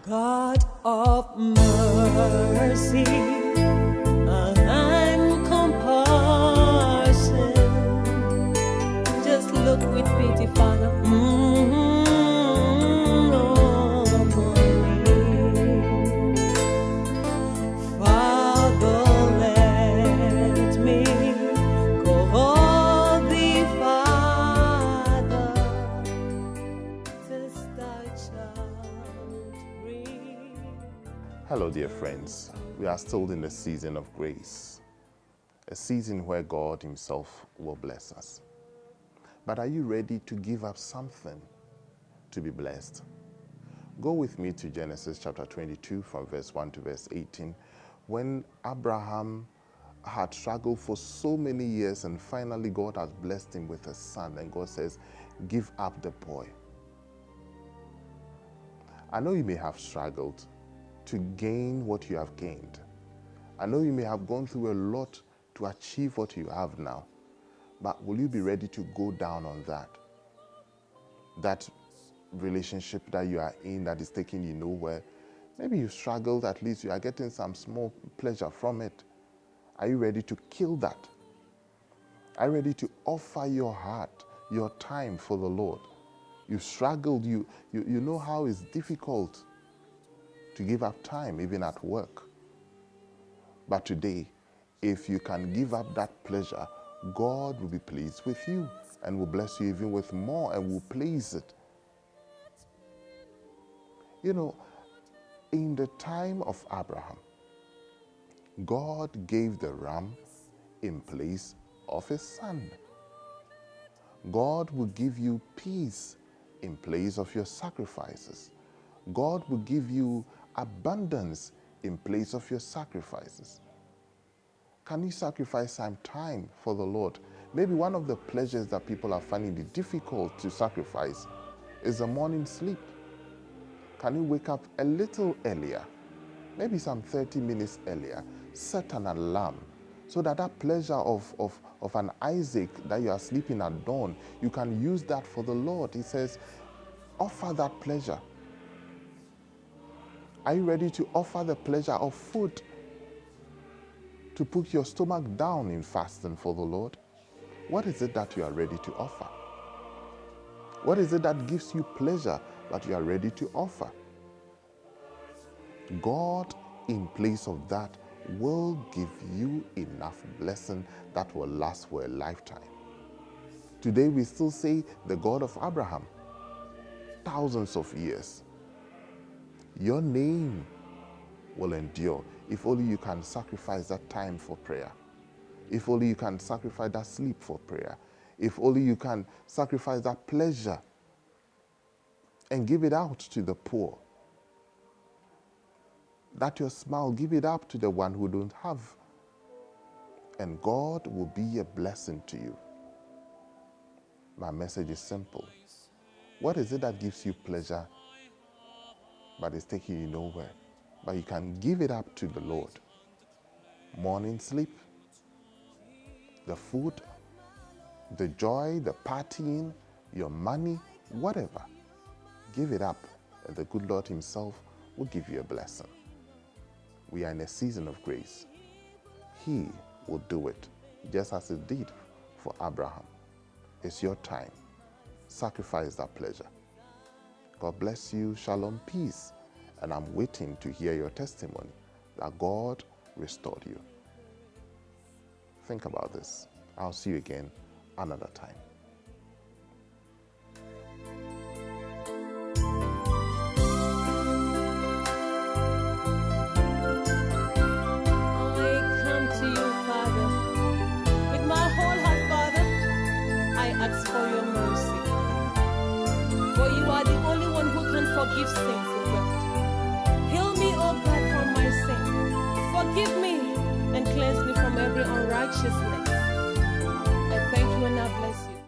God of mercy and compassion, just look with pity, Father, upon me. Father, let me call thee Father, since thy child free. Hello, dear friends. We are still in the season of grace, a season where God Himself will bless us. But are you ready to give up something to be blessed? Go with me to Genesis chapter 22 from verse 1 to verse 18, when Abraham had struggled for so many years and finally God has blessed him with a son, and God says, give up the boy. I know you may have struggled to gain what you have gained. I know you may have gone through a lot to achieve what you have now, but will you be ready to go down on that? That relationship that you are in that is taking you nowhere, maybe you struggled, at least you are getting some small pleasure from it. Are you ready to kill that? Are you ready to offer your heart, your time for the Lord? You struggled, you know how it's difficult to give up time, even at work. But today, if you can give up that pleasure, God will be pleased with you and will bless you even with more and will please it. You know, in the time of Abraham, God gave the ram in place of his son. God will give you peace in place of your sacrifices. God will give you abundance in place of your sacrifices. Can you sacrifice some time for the Lord? Maybe one of the pleasures that people are finding it difficult to sacrifice is the morning sleep. Can you wake up a little earlier, maybe some 30 minutes earlier, set an alarm so that that pleasure of an Isaac that you are sleeping at dawn, you can use that for the Lord. He says, offer that pleasure. Are you ready to offer the pleasure of food? To put your stomach down in fasting for the Lord? What is it that you are ready to offer? What is it that gives you pleasure that you are ready to offer? God, in place of that, will give you enough blessing that will last for a lifetime. Today we still say the God of Abraham, thousands of years. Your name will endure if only you can sacrifice that time for prayer. If only you can sacrifice that sleep for prayer. If only you can sacrifice that pleasure and give it out to the poor. That your smile, give it up to the one who don't have. And God will be a blessing to you. My message is simple. What is it that gives you pleasure but it's taking you nowhere? But you can give it up to the Lord. Morning sleep, the food, the joy, the partying, your money, whatever. Give it up, and the good Lord Himself will give you a blessing. We are in a season of grace. He will do it, just as He did for Abraham. It's your time. Sacrifice that pleasure. God bless you. Shalom, peace. And I'm waiting to hear your testimony that God restored you. Think about this. I'll see you again another time. I come to you, Father. With my whole heart, Father, I ask for your mercy. For you are the only one who can forgive sins, O God. Heal me, O God, from my sin. Forgive me and cleanse me from every unrighteousness. I thank you and I bless you.